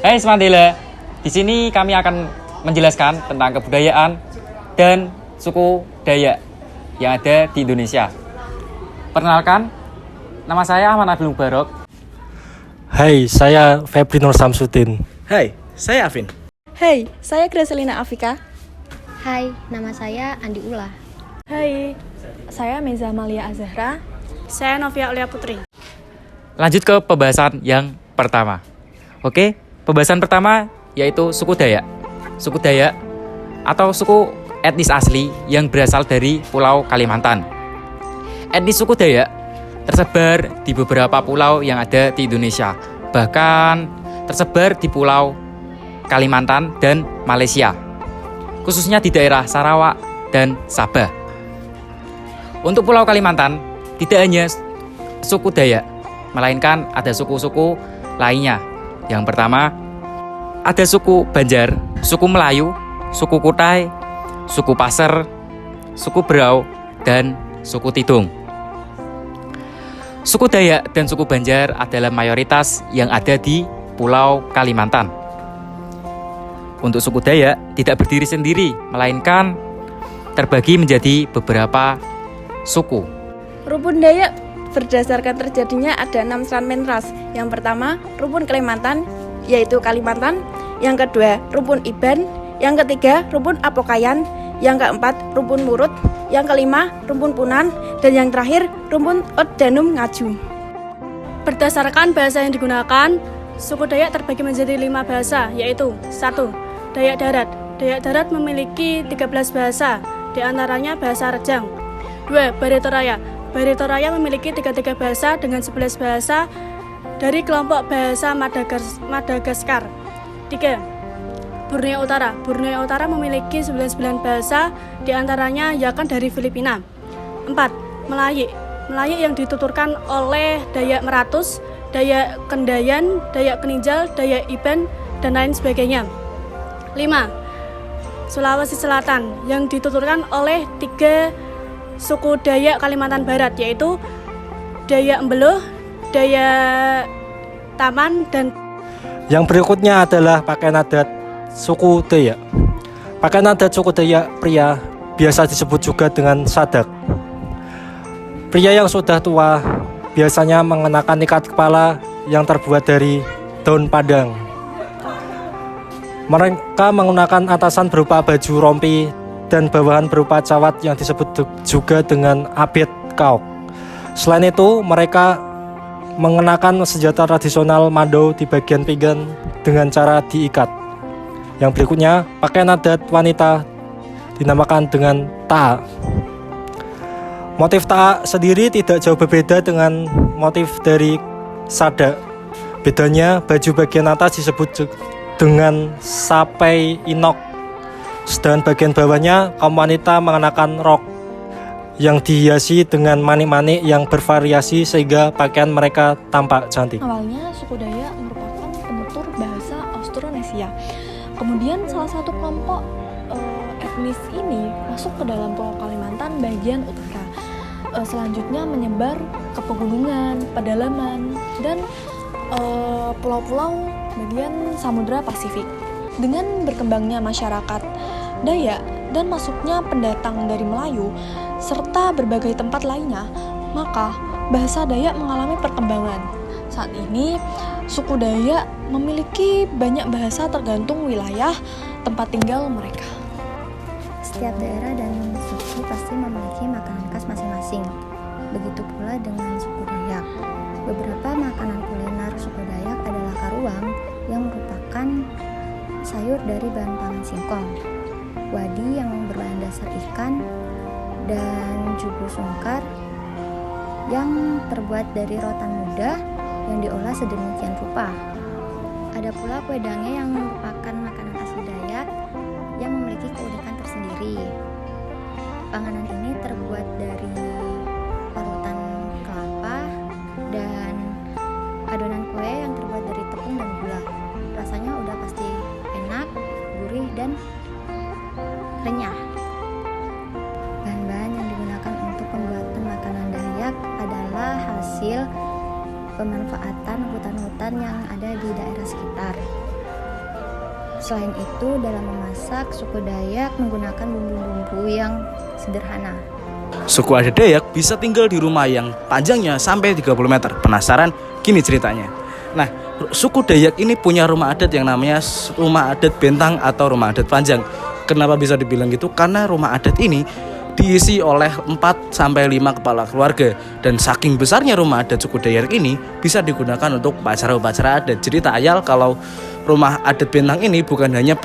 Hai Semandela, di sini kami akan menjelaskan tentang kebudayaan dan suku Dayak yang ada di Indonesia. Perkenalkan, nama saya Ahmad Nabil Mubarok. Hai, saya Febri Nur Samsudin. Hai, saya Afin. Hai, saya Gracelina Afika. Hai, nama saya Andi Ula. Hai, saya Meza Amalia Azahra. Saya Novia Aulia Putri. Lanjut ke pembahasan yang pertama. Oke, pembahasan pertama yaitu suku Dayak. Suku Dayak atau suku etnis asli yang berasal dari Pulau Kalimantan. Etnis suku Dayak tersebar di beberapa pulau yang ada di Indonesia. Bahkan tersebar di Pulau Kalimantan dan Malaysia, khususnya di daerah Sarawak dan Sabah. Untuk Pulau Kalimantan, tidak hanya suku Dayak, melainkan ada suku-suku lainnya. Yang pertama, ada suku Banjar, suku Melayu, suku Kutai, suku Paser, suku Berau, dan suku Tidung. Suku Dayak dan suku Banjar adalah mayoritas yang ada di Pulau Kalimantan. Untuk suku Dayak tidak berdiri sendiri, melainkan terbagi menjadi beberapa suku. Rumpun Dayak berdasarkan terjadinya ada 6 segmen ras. Yang pertama, rumpun Kalimantan, yaitu Kalimantan. Yang kedua, rumpun Iban. Yang ketiga, rumpun Apokayan. Yang keempat, rumpun Murut. Yang kelima, rumpun Punan. Dan yang terakhir, rumpun Oddanum Ngaju. Berdasarkan bahasa yang digunakan, suku Dayak terbagi menjadi 5 bahasa, yaitu 1. Dayak Darat. Dayak Darat memiliki 13 bahasa, di antaranya bahasa Rejang. 2. Barito Raya. Barito Raya memiliki 33 bahasa dengan 11 bahasa dari kelompok bahasa Madagaskar. 3. Borneo Utara. Borneo Utara memiliki 99 bahasa, di antaranya Yakan dari Filipina. 4. Melayik. Melayik yang dituturkan oleh Dayak Meratus, Dayak Kendayan, Dayak Peninjal, Dayak Iban, dan lain sebagainya. 5. Sulawesi Selatan yang dituturkan oleh 3 suku Dayak Kalimantan Barat, yaitu Dayak Embeluh, Dayak Taman, dan Yang berikutnya adalah pakaian adat suku Dayak. Pakaian adat suku Dayak pria biasa disebut juga dengan sadak. Pria yang sudah tua biasanya mengenakan ikat kepala yang terbuat dari daun padang. Mereka menggunakan atasan berupa baju rompi dan bawahan berupa cawat yang disebut juga dengan abet kaok. Selain itu, mereka mengenakan senjata tradisional mando di bagian pinggang dengan cara diikat. Yang berikutnya, pakaian adat wanita dinamakan dengan taa. Motif taa sendiri tidak jauh berbeda dengan motif dari sadak. Bedanya, baju bagian atas disebut dengan sapai inok, sedangkan bagian bawahnya kaum wanita mengenakan rok yang dihiasi dengan manik-manik yang bervariasi sehingga pakaian mereka tampak cantik. Awalnya suku Dayak merupakan penutur bahasa Austronesia. Kemudian salah satu kelompok etnis ini masuk ke dalam Pulau Kalimantan bagian utara. Selanjutnya menyebar ke pegunungan, pedalaman, dan pulau-pulau bagian Samudra Pasifik. Dengan berkembangnya masyarakat Dayak dan masuknya pendatang dari Melayu serta berbagai tempat lainnya, maka bahasa Dayak mengalami perkembangan. Saat ini, suku Dayak memiliki banyak bahasa tergantung wilayah tempat tinggal mereka. Setiap daerah dan suku pasti memiliki makanan khas masing-masing. Begitu pula dengan suku Dayak. Beberapa makanan kuliner suku Dayak adalah karuang yang merupakan sayur dari bahan pangan singkong, wadi yang berbahan dasar ikan, dan jubu sungkar yang terbuat dari rotan muda yang diolah sedemikian rupa. Ada pula kue dange yang merupakan makanan asli Dayak yang memiliki keunikan tersendiri. Panganan ini terbuat dari parutan kelapa dan adonan kue yang terbuat dari tepung dan gula. Rasanya udah pasti enak, gurih, dan renyah. Bahan-bahan yang digunakan untuk pembuatan makanan Dayak adalah hasil pemanfaatan hutan-hutan yang ada di daerah sekitar. Selain itu, dalam memasak, suku Dayak menggunakan bumbu-bumbu yang sederhana. Suku adat Dayak bisa tinggal di rumah yang panjangnya sampai 30 meter. Penasaran? Gini ceritanya. Nah, suku Dayak ini punya rumah adat yang namanya rumah adat bentang atau rumah adat panjang. Kenapa bisa dibilang gitu? Karena rumah adat ini diisi oleh 4-5 kepala keluarga, dan saking besarnya rumah adat suku Dayak ini bisa digunakan untuk upacara-upacara adat. Jadi tak ayal kalau rumah adat bentang ini bukan hanya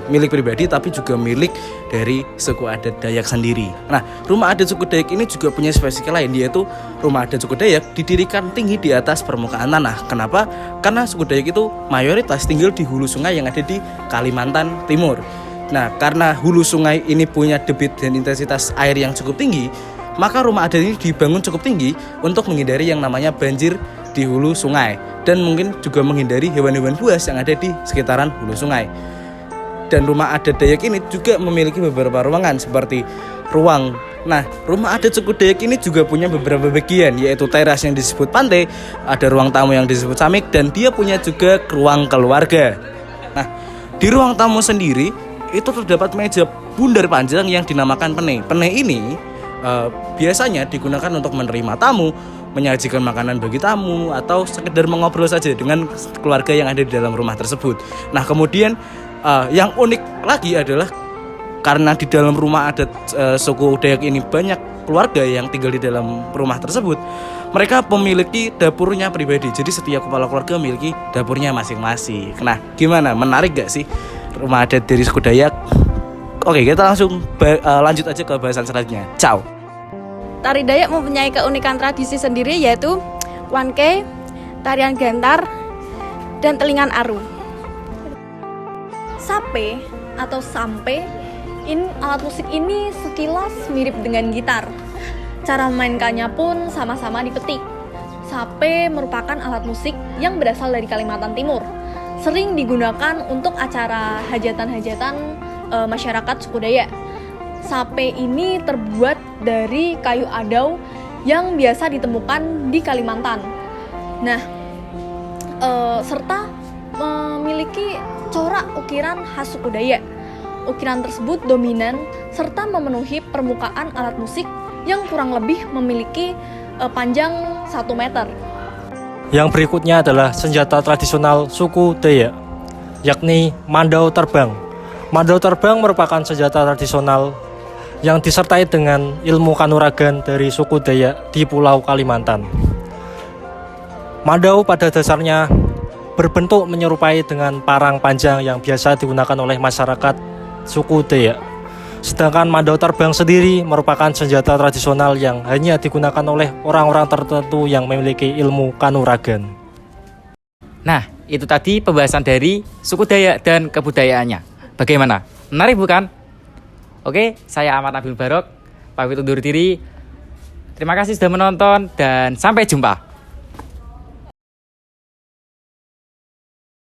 milik pribadi tapi juga milik dari suku adat Dayak sendiri. Nah, rumah adat suku Dayak ini juga punya spesies lain, yaitu rumah adat suku Dayak didirikan tinggi di atas permukaan tanah. Kenapa? Karena suku Dayak itu mayoritas tinggal di hulu sungai yang ada di Kalimantan Timur. Nah, karena hulu sungai ini punya debit dan intensitas air yang cukup tinggi, maka rumah adat ini dibangun cukup tinggi untuk menghindari yang namanya banjir di hulu sungai, dan mungkin juga menghindari hewan-hewan buas yang ada di sekitaran hulu sungai. Dan rumah adat Dayak ini juga memiliki beberapa ruangan seperti ruang. Nah, rumah adat suku Dayak ini juga punya beberapa bagian, yaitu teras yang disebut pantai, ada ruang tamu yang disebut samik, dan dia punya juga ruang keluarga. Nah, di ruang tamu sendiri itu terdapat meja bundar panjang yang dinamakan pene. Pene ini biasanya digunakan untuk menerima tamu, menyajikan makanan bagi tamu, atau sekedar mengobrol saja dengan keluarga yang ada di dalam rumah tersebut. Nah, kemudian yang unik lagi adalah karena di dalam rumah adat suku Dayak ini banyak keluarga yang tinggal di dalam rumah tersebut, mereka memiliki dapurnya pribadi. Jadi setiap kepala keluarga memiliki dapurnya masing-masing. Nah, gimana? Menarik gak sih rumah adat dari suku Dayak? Oke, kita langsung lanjut aja ke bahasan selanjutnya. Ciao. Tari Dayak mempunyai keunikan tradisi sendiri, yaitu wanke, tarian gantar, dan telingan aru. Sape atau sampe, alat musik ini sekilas mirip dengan gitar. Cara memainkannya pun sama-sama dipetik. Sape merupakan alat musik yang berasal dari Kalimantan Timur. Sering digunakan untuk acara hajatan-hajatan masyarakat suku Dayak. Sape ini terbuat dari kayu adau yang biasa ditemukan di Kalimantan. Nah, serta memiliki corak ukiran khas suku Dayak. Ukiran tersebut dominan serta memenuhi permukaan alat musik yang kurang lebih memiliki panjang 1 meter. Yang berikutnya adalah senjata tradisional suku Dayak, yakni mandau terbang. Mandau terbang merupakan senjata tradisional yang disertai dengan ilmu kanuragan dari suku Dayak di Pulau Kalimantan. Mandau pada dasarnya berbentuk menyerupai dengan parang panjang yang biasa digunakan oleh masyarakat suku Dayak. Sedangkan mandau terbang sendiri merupakan senjata tradisional yang hanya digunakan oleh orang-orang tertentu yang memiliki ilmu kanuragan. Nah, itu tadi pembahasan dari suku Dayak dan kebudayaannya. Bagaimana? Menarik bukan? Oke, saya Ahmad Nabil Barok, pamit undur diri. Terima kasih sudah menonton dan sampai jumpa.